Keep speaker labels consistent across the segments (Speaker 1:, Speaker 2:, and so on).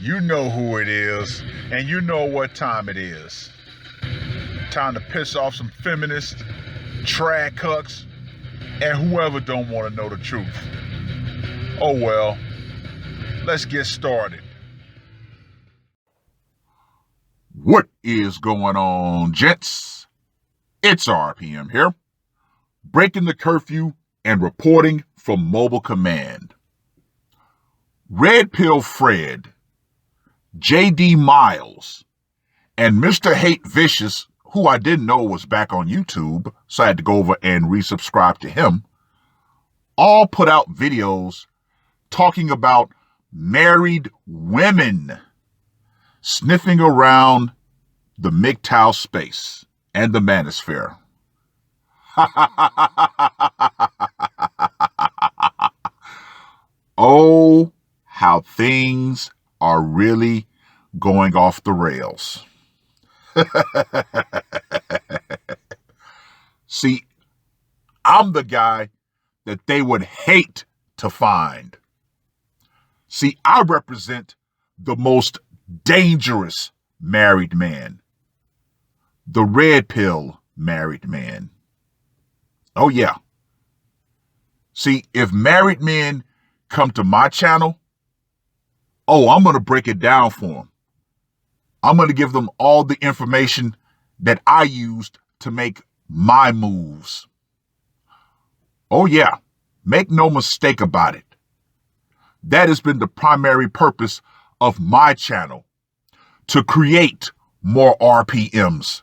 Speaker 1: You know who it is, and you know what time it is. Time to piss off some feminists, trad cucks, and whoever don't want to know the truth. Oh well, let's get started. What is going on, gents? It's R.P.M. here, breaking the curfew and reporting from Mobile Command. Red Pill Fred, J.D. Miles, and Mr. Hate Vicious, who I didn't know was back on YouTube, so I had to go over and resubscribe to him, all put out videos talking about married women sniffing around the MGTOW space and the Manosphere. Oh, how things are really going off the rails. See, I'm the guy that they would hate to find. See, I represent the most dangerous married man, the red pill married man. Oh, yeah. See, if married men come to my channel, I'm going to break it down for them. I'm going to give them all the information that I used to make my moves. Oh, yeah. Make no mistake about it. That has been the primary purpose of my channel, to create more RPMs,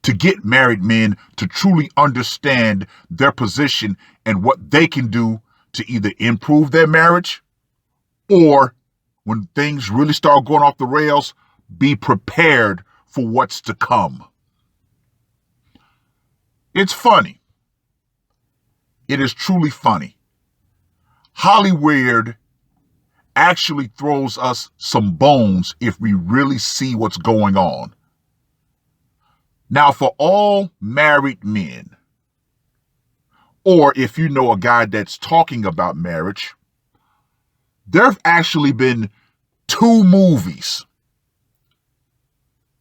Speaker 1: to get married men to truly understand their position and what they can do to either improve their marriage, or when things really start going off the rails, be prepared for what's to come. It's funny. It is truly funny. Hollywood actually throws us some bones if we really see what's going on. Now, for all married men, or if you know a guy that's talking about marriage, there have actually been 2 movies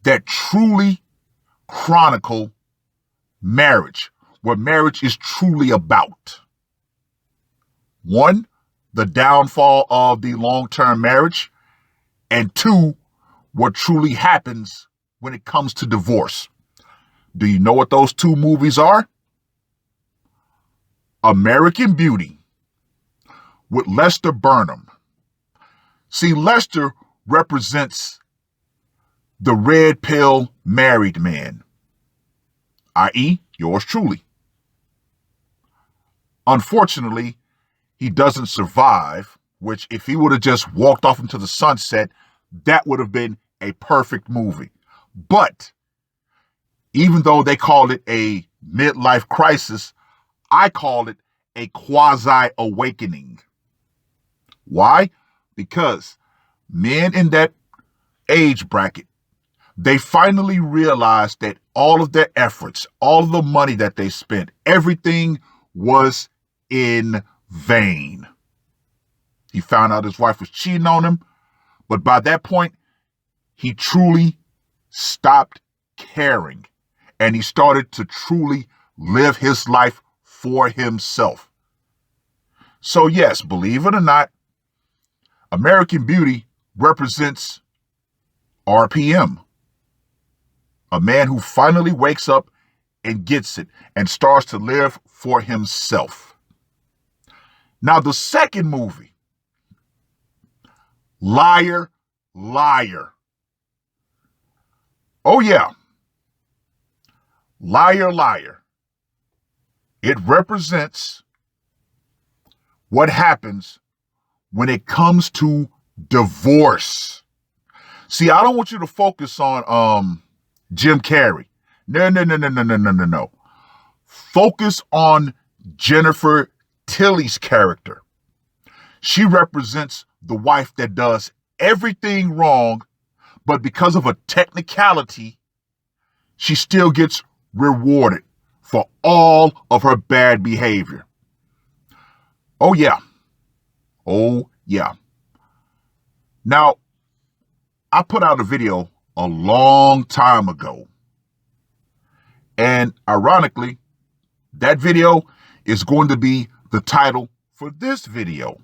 Speaker 1: that truly chronicle marriage, what marriage is truly about. 1, the downfall of the long-term marriage, and 2, what truly happens when it comes to divorce. Do you know what those 2 movies are? American Beauty with Lester Burnham. See, Lester represents the red pill married man, i.e., yours truly. Unfortunately, he doesn't survive, which if he would have just walked off into the sunset, that would have been a perfect movie. But even though they call it a midlife crisis, I call it a quasi-awakening. Why? Because men in that age bracket, they finally realized that all of their efforts, all of the money that they spent, everything was in vain. He found out his wife was cheating on him, but by that point, he truly stopped caring, and he started to truly live his life for himself. So yes, believe it or not, American Beauty represents R.P.M., a man who finally wakes up and gets it and starts to live for himself. Now, the second movie, Liar, Liar. Oh, yeah. Liar, Liar. It represents what happens when it comes to divorce. See, I don't want you to focus on Jim Carrey. No. Focus on Jennifer Tilly's character. She represents the wife that does everything wrong, but because of a technicality, she still gets rewarded for all of her bad behavior. Oh, yeah. Yeah. Now, I put out a video a long time ago. And ironically, that video is going to be the title for this video.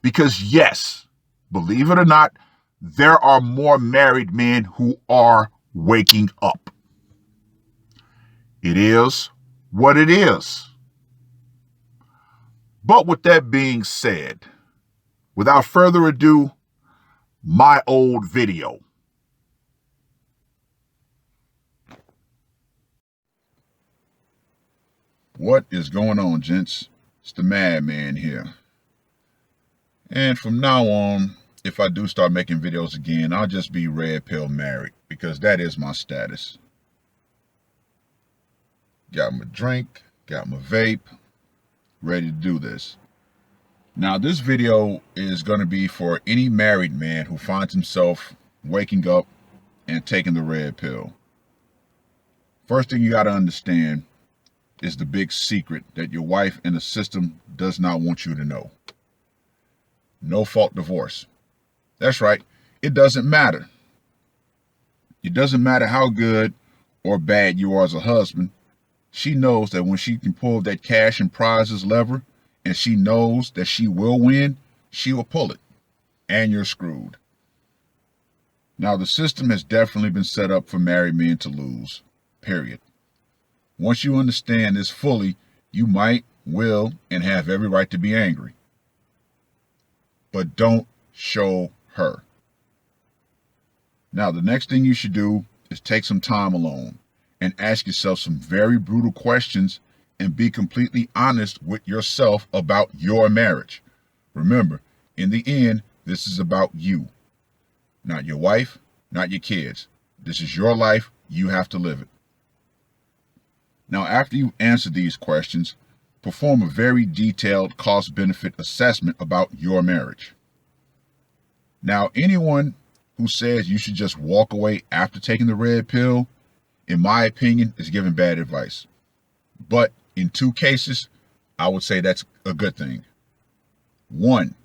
Speaker 1: Because yes, believe it or not, there are more married men who are waking up. It is what it is. But with that being said, without further ado, my old video. What is going on, gents? It's the Madman here. And from now on, if I do start making videos again, I'll just be red pill married, because that is my status. Got my drink, got my vape, ready to do this. Now, this video is going to be for any married man who finds himself waking up and taking the red pill. First thing you got to understand is the big secret that your wife and the system does not want you to know. No fault divorce. That's right. It doesn't matter. It doesn't matter how good or bad you are as a husband. She knows that when she can pull that cash and prizes lever, and she knows that she will win, she will pull it, and you're screwed. Now, the system has definitely been set up for married men to lose, period. Once you understand this fully, you might, will, and have every right to be angry. But don't show her. Now, the next thing you should do is take some time alone and ask yourself some very brutal questions and be completely honest with yourself about your marriage. Remember, in the end, this is about you. Not your wife, not your kids. This is your life. You have to live it. Now, after you've answered these questions, perform a very detailed cost-benefit assessment about your marriage. Now, anyone who says you should just walk away after taking the red pill, in my opinion, is giving bad advice. But in two cases, I would say that's a good thing. One,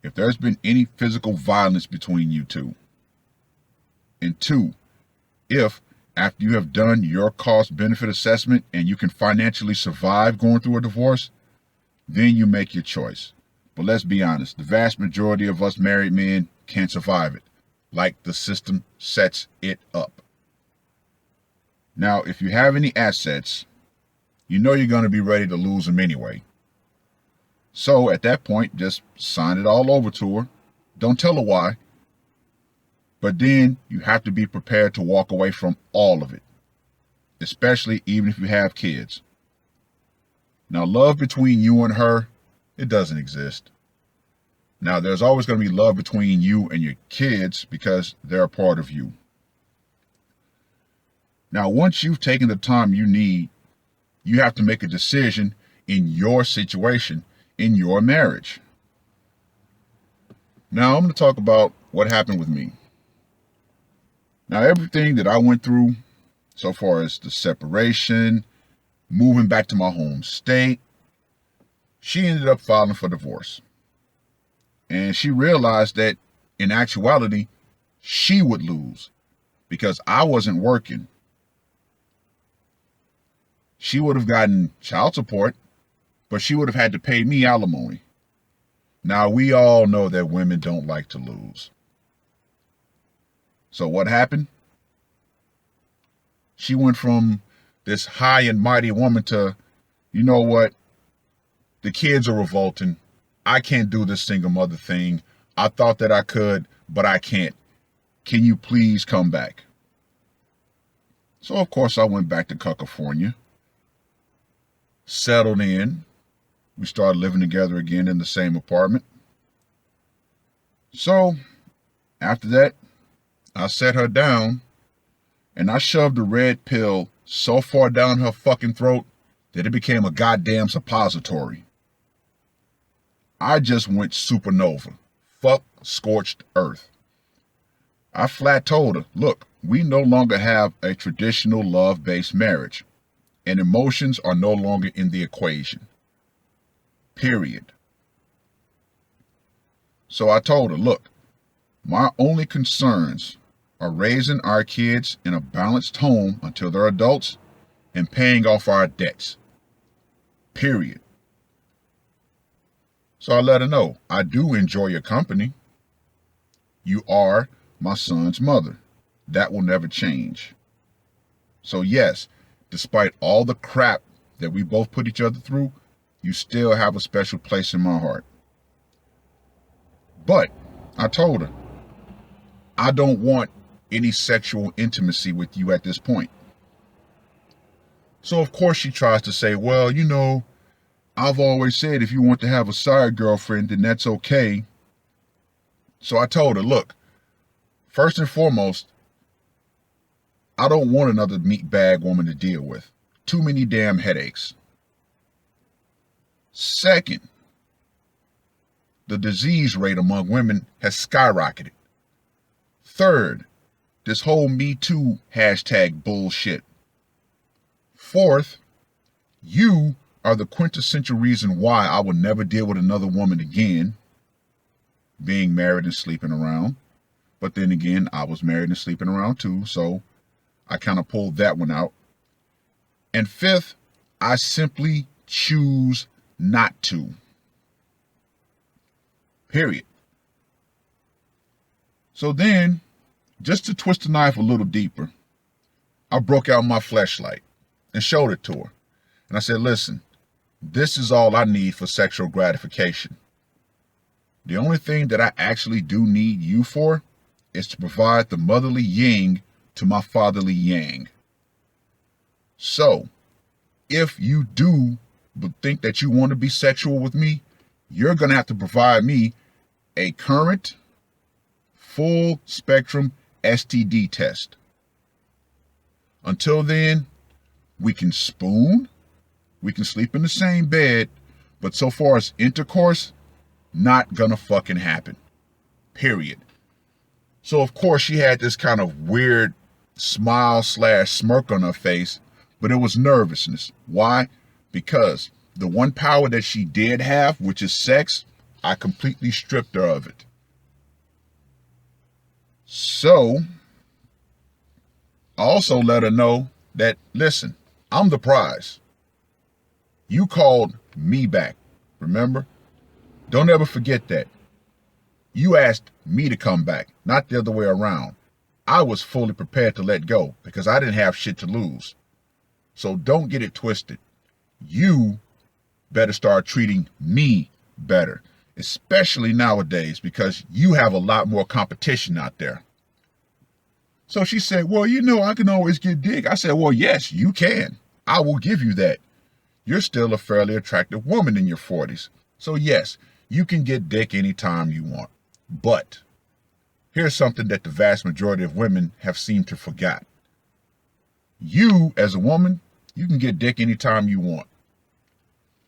Speaker 1: if there's been any physical violence between you two. And two, if after you have done your cost-benefit assessment and you can financially survive going through a divorce, then you make your choice. But let's be honest, the vast majority of us married men can't survive it, like the system sets it up. Now, if you have any assets, you know you're going to be ready to lose them anyway. So at that point, just sign it all over to her. Don't tell her why. But then you have to be prepared to walk away from all of it, especially even if you have kids. Now, love between you and her, it doesn't exist. Now, there's always going to be love between you and your kids because they're a part of you. Now, once you've taken the time you need, you have to make a decision in your situation, in your marriage. Now, I'm going to talk about what happened with me. Now, everything that I went through, so far as the separation, moving back to my home state, she ended up filing for divorce. And she realized that in actuality, she would lose because I wasn't working. She would have gotten child support, but she would have had to pay me alimony. Now, we all know that women don't like to lose. So what happened? She went from this high and mighty woman to, you know what? The kids are revolting. I can't do this single mother thing. I thought that I could, but I can't. Can you please come back? So, of course, I went back to California, settled in. We started living together again in the same apartment. So, after that, I set her down and I shoved the red pill so far down her fucking throat that it became a goddamn suppository. I just went supernova. Fuck scorched earth. I flat told her, look, we no longer have a traditional love-based marriage, and emotions are no longer in the equation. Period. So I told her, look, my only concerns are raising our kids in a balanced home until they're adults and paying off our debts. Period. So I let her know, I do enjoy your company. You are my son's mother. That will never change. So yes, despite all the crap that we both put each other through, you still have a special place in my heart. But I told her, I don't want any sexual intimacy with you at this point. So of course she tries to say, well, you know, I've always said if you want to have a side girlfriend, then that's okay. So I told her, look, first and foremost, I don't want another meatbag woman to deal with. Too many damn headaches. Second, the disease rate among women has skyrocketed. Third, this whole Me Too hashtag bullshit. Fourth, you are the quintessential reason why I will never deal with another woman again, being married and sleeping around. But then again, I was married and sleeping around too, so I kind of pulled that one out. And fifth, I simply choose not to. Period. So then, just to twist the knife a little deeper, I broke out my fleshlight and showed it to her. And I said, listen, this is all I need for sexual gratification. The only thing that I actually do need you for is to provide the motherly yin to my fatherly yang. So, if you do think that you want to be sexual with me, you're going to have to provide me a current, full spectrum STD test. Until then, we can spoon, we can sleep in the same bed, but so far as intercourse, not gonna fucking happen. Period. So of course she had this kind of weird smile / smirk on her face, but it was nervousness. Why? Because the one power that she did have, which is sex, I completely stripped her of it. So I also let her know that, listen, I'm the prize. You called me back, remember? Don't ever forget that. You asked me to come back, not the other way around. I was fully prepared to let go because I didn't have shit to lose. So don't get it twisted. You better start treating me better, especially nowadays because you have a lot more competition out there. So she said, well, you know, I can always get dick. I said, well, yes, you can. I will give you that. You're still a fairly attractive woman in your 40s. So yes, you can get dick anytime you want. But here's something that the vast majority of women have seemed to forget. You, as a woman, you can get dick anytime you want.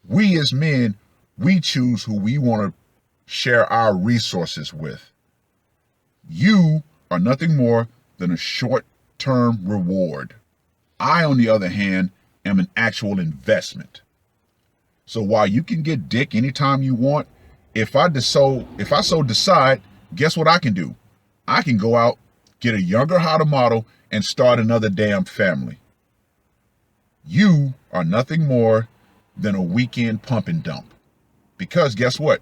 Speaker 1: We as men, we choose who we want to share our resources with. You are nothing more than a short-term reward. I, on the other hand, am an actual investment. So while you can get dick anytime you want, if I so decide, guess what I can do? I can go out, get a younger, hotter model, and start another damn family. You are nothing more than a weekend pump and dump. Because guess what?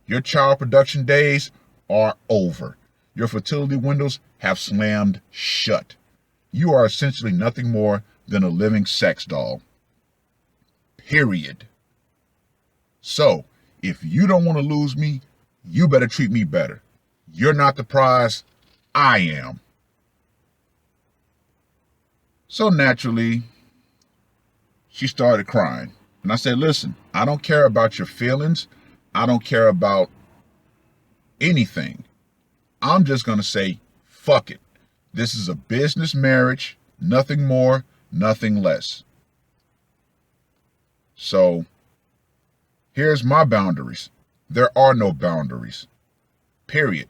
Speaker 1: Your child production days are over. Your fertility windows have slammed shut. You are essentially nothing more than a living sex doll. Period. So, if you don't want to lose me, you better treat me better. You're not the prize, I am. So naturally, she started crying. And I said, listen, I don't care about your feelings. I don't care about anything. I'm just going to say, fuck it. This is a business marriage, nothing more, nothing less. So, here's my boundaries. There are no boundaries. Period.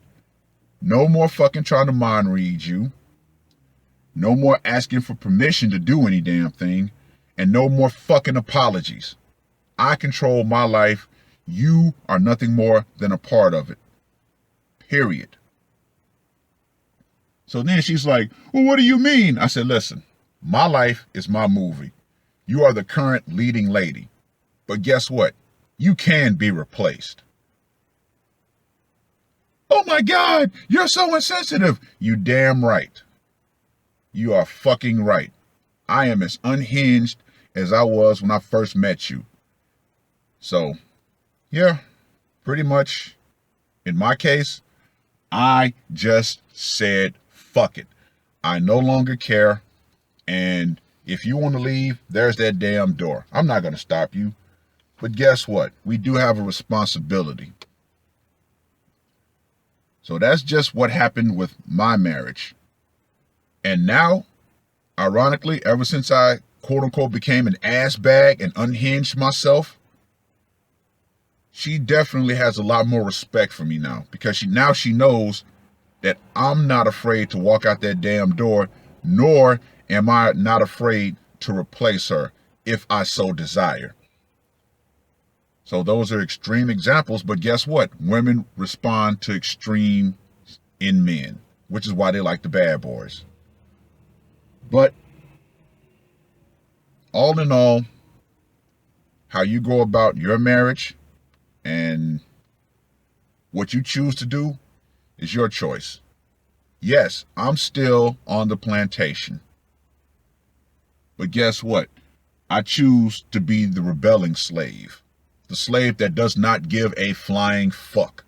Speaker 1: No more fucking trying to mind read you. No more asking for permission to do any damn thing. And no more fucking apologies. I control my life. You are nothing more than a part of it. period. So then she's like, well, what do you mean? I said, listen, my life is my movie. You are the current leading lady. But guess what? You can be replaced. Oh my God, you're so insensitive. You damn right. You are fucking right. I am as unhinged as I was when I first met you. So, yeah, pretty much, in my case, I just said, fuck it. I no longer care. And if you want to leave, there's that damn door. I'm not going to stop you. But guess what? We do have a responsibility. So that's just what happened with my marriage. And now, ironically, ever since I quote unquote became an ass bag and unhinged myself, she definitely has a lot more respect for me now, because she knows that I'm not afraid to walk out that damn door, nor am I not afraid to replace her if I so desire. So those are extreme examples, but guess what? Women respond to extreme in men, which is why they like the bad boys. But all in all, how you go about your marriage and what you choose to do is your choice. Yes, I'm still on the plantation. But guess what? I choose to be the rebelling slave. The slave that does not give a flying fuck.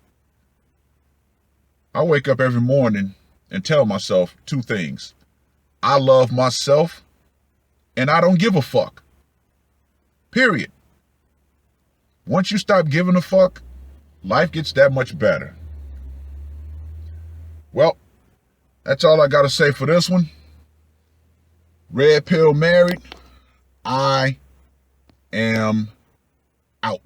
Speaker 1: I wake up every morning and tell myself two things. I love myself and I don't give a fuck. Period. Once you stop giving a fuck, life gets that much better. Well, that's all I got to say for this one. Red Pill Married. I am out.